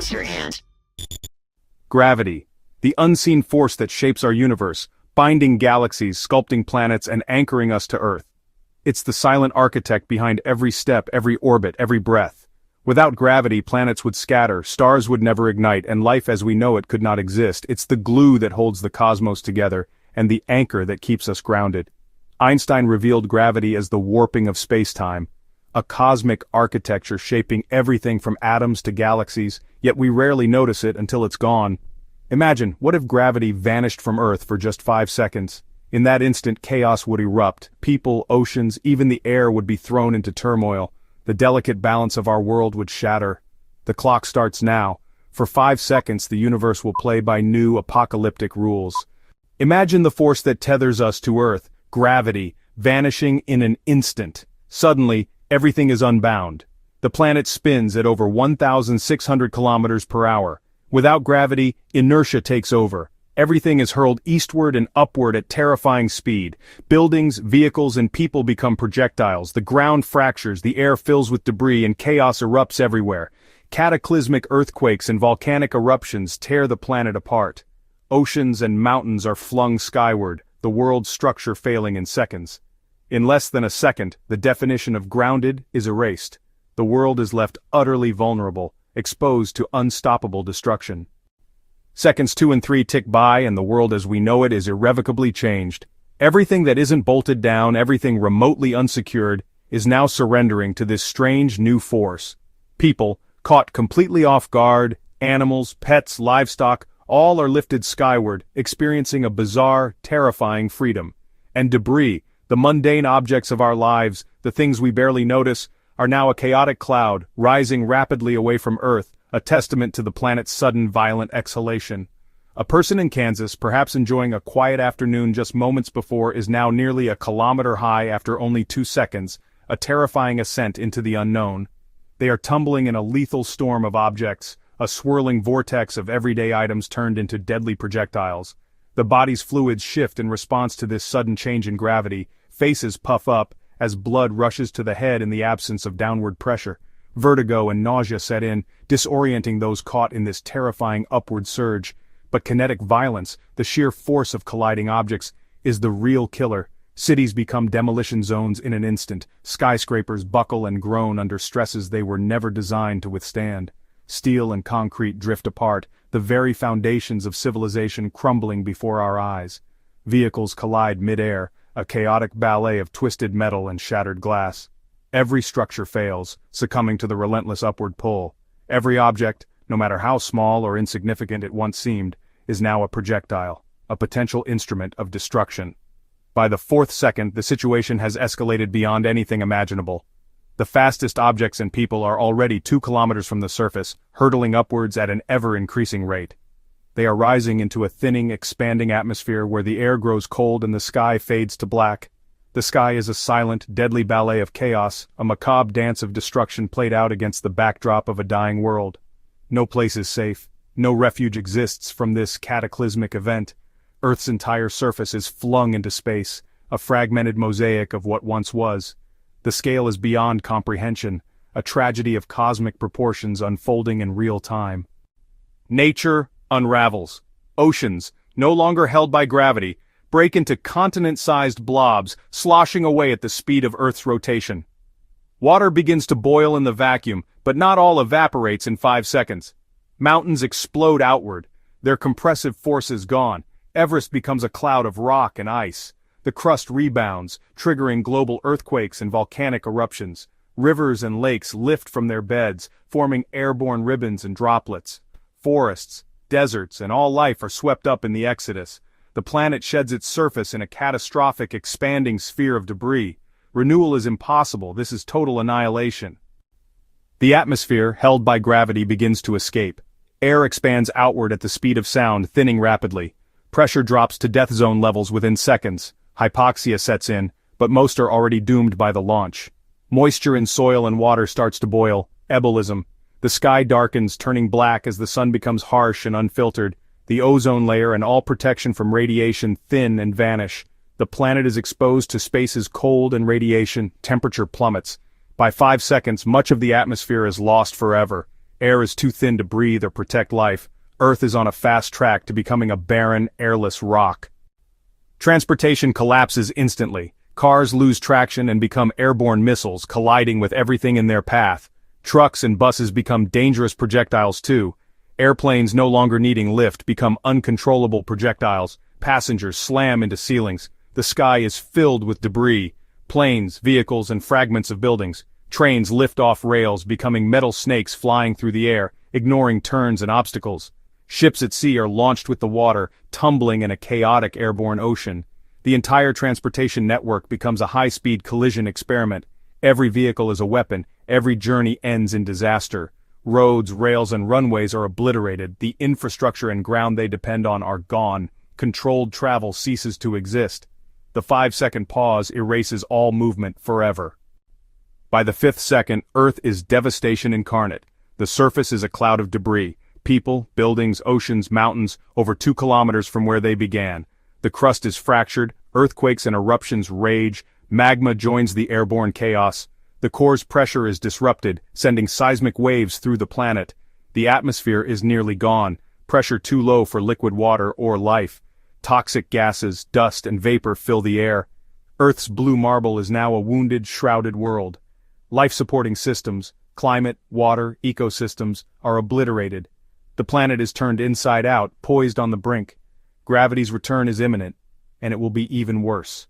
across your hand. Gravity, the unseen force that shapes our universe, binding galaxies, sculpting planets, and anchoring us to Earth. It's the silent architect behind every step, every orbit, every breath. Without gravity, planets would scatter, stars would never ignite, and life as we know it could not exist. It's the glue that holds the cosmos together, and the anchor that keeps us grounded. Einstein revealed gravity as the warping of space-time, a cosmic architecture shaping everything from atoms to galaxies, yet we rarely notice it until it's gone. Imagine, what if gravity vanished from Earth for just 5 seconds? In that instant, chaos would erupt. People, oceans, even the air would be thrown into turmoil. The delicate balance of our world would shatter. The clock starts now. For 5 seconds, the universe will play by new apocalyptic rules. Imagine the force that tethers us to Earth, gravity, vanishing in an instant. Suddenly, everything is unbound. The planet spins at over 1,600 kilometers per hour. Without gravity, inertia takes over. Everything is hurled eastward and upward at terrifying speed. Buildings, vehicles, and people become projectiles. The ground fractures, the air fills with debris, and chaos erupts everywhere. Cataclysmic earthquakes and volcanic eruptions tear the planet apart. Oceans and mountains are flung skyward, the world's structure failing in seconds. In less than a second, the definition of grounded is erased. The world is left utterly vulnerable, exposed to unstoppable destruction. Seconds 2 and 3 tick by and the world as we know it is irrevocably changed. Everything that isn't bolted down, everything remotely unsecured, is now surrendering to this strange new force. People, caught completely off guard, animals, pets, livestock, all are lifted skyward, experiencing a bizarre, terrifying freedom. And debris, the mundane objects of our lives, the things we barely notice, are now a chaotic cloud, rising rapidly away from Earth, a testament to the planet's sudden violent exhalation. A person in Kansas, perhaps enjoying a quiet afternoon just moments before, is now nearly a kilometer high after only 2 seconds, a terrifying ascent into the unknown. They are tumbling in a lethal storm of objects, a swirling vortex of everyday items turned into deadly projectiles. The body's fluids shift in response to this sudden change in gravity, faces puff up, as blood rushes to the head in the absence of downward pressure. Vertigo and nausea set in, disorienting those caught in this terrifying upward surge. But kinetic violence, the sheer force of colliding objects, is the real killer. Cities become demolition zones in an instant. Skyscrapers buckle and groan under stresses they were never designed to withstand. Steel and concrete drift apart, the very foundations of civilization crumbling before our eyes. Vehicles collide mid-air, a chaotic ballet of twisted metal and shattered glass. Every structure fails, succumbing to the relentless upward pull. Every object, no matter how small or insignificant it once seemed, is now a projectile, a potential instrument of destruction. By the 4th second, the situation has escalated beyond anything imaginable. The fastest objects and people are already 2 kilometers from the surface, hurtling upwards at an ever-increasing rate. They are rising into a thinning, expanding atmosphere where the air grows cold and the sky fades to black. The sky is a silent, deadly ballet of chaos, a macabre dance of destruction played out against the backdrop of a dying world. No place is safe. No refuge exists from this cataclysmic event. Earth's entire surface is flung into space, a fragmented mosaic of what once was. The scale is beyond comprehension, a tragedy of cosmic proportions unfolding in real time. Nature unravels. Oceans, no longer held by gravity, break into continent-sized blobs, sloshing away at the speed of Earth's rotation. Water begins to boil in the vacuum, but not all evaporates in 5 seconds. Mountains explode outward, their compressive forces gone. Everest becomes a cloud of rock and ice. The crust rebounds, triggering global earthquakes and volcanic eruptions. Rivers and lakes lift from their beds, forming airborne ribbons and droplets. Forests, deserts, and all life are swept up in the exodus. The planet sheds its surface in a catastrophic, expanding sphere of debris. Renewal is impossible. This is total annihilation. The atmosphere, held by gravity, begins to escape. Air expands outward at the speed of sound, thinning rapidly. Pressure drops to death zone levels within seconds. Hypoxia sets in, but most are already doomed by the launch. Moisture in soil and water starts to boil. Ebulism. The sky darkens, turning black as the sun becomes harsh and unfiltered. The ozone layer and all protection from radiation thin and vanish. The planet is exposed to space's cold and radiation, temperature plummets. By 5 seconds, much of the atmosphere is lost forever. Air is too thin to breathe or protect life. Earth is on a fast track to becoming a barren, airless rock. Transportation collapses instantly. Cars lose traction and become airborne missiles, colliding with everything in their path. Trucks and buses become dangerous projectiles too. Airplanes no longer needing lift become uncontrollable projectiles. Passengers slam into ceilings. The sky is filled with debris. Planes, vehicles, and fragments of buildings. Trains lift off rails, becoming metal snakes flying through the air, ignoring turns and obstacles. Ships at sea are launched with the water, tumbling in a chaotic airborne ocean. The entire transportation network becomes a high-speed collision experiment. Every vehicle is a weapon. Every journey ends in disaster. Roads, rails, and runways are obliterated. The infrastructure and ground they depend on are gone. Controlled travel ceases to exist. The 5-second pause erases all movement forever. By the 5th second, Earth is devastation incarnate. The surface is a cloud of debris. People, buildings, oceans, mountains, over 2 kilometers from where they began. The crust is fractured, earthquakes and eruptions rage, magma joins the airborne chaos. The core's pressure is disrupted, sending seismic waves through the planet. The atmosphere is nearly gone, pressure too low for liquid water or life. Toxic gases, dust, and vapor fill the air. Earth's blue marble is now a wounded, shrouded world. Life-supporting systems, climate, water, ecosystems, are obliterated. The planet is turned inside out, poised on the brink. Gravity's return is imminent, and it will be even worse.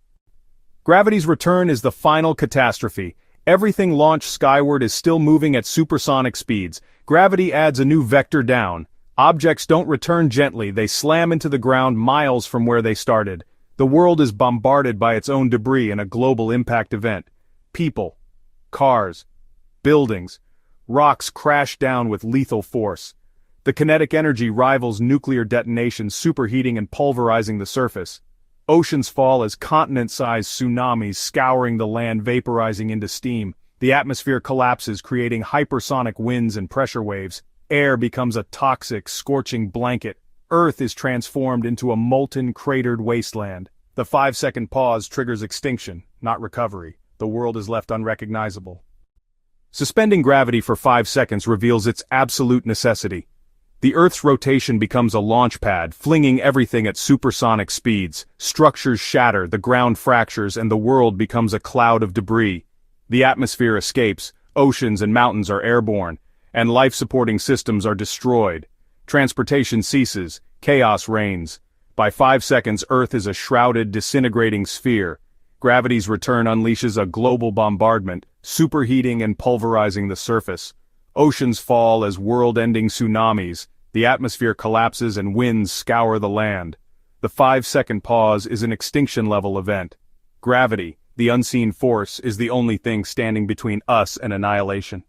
Gravity's return is the final catastrophe. Everything launched skyward is still moving at supersonic speeds. Gravity adds a new vector down. Objects don't return gently, they slam into the ground miles from where they started. The world is bombarded by its own debris in a global impact event. People, cars, buildings, rocks crash down with lethal force. The kinetic energy rivals nuclear detonations, superheating and pulverizing the surface. Oceans fall as continent-sized tsunamis scouring the land, vaporizing into steam. The atmosphere collapses, creating hypersonic winds and pressure waves. Air becomes a toxic, scorching blanket. Earth is transformed into a molten, cratered wasteland. The 5-second pause triggers extinction, not recovery. The world is left unrecognizable. Suspending gravity for 5 seconds reveals its absolute necessity. The Earth's rotation becomes a launch pad, flinging everything at supersonic speeds. Structures shatter, the ground fractures, and the world becomes a cloud of debris. The atmosphere escapes, oceans and mountains are airborne, and life-supporting systems are destroyed. Transportation ceases, chaos reigns. By 5 seconds, Earth is a shrouded, disintegrating sphere. Gravity's return unleashes a global bombardment, superheating and pulverizing the surface. Oceans fall as world-ending tsunamis. The atmosphere collapses and winds scour the land. The 5-second pause is an extinction-level event. Gravity, the unseen force, is the only thing standing between us and annihilation.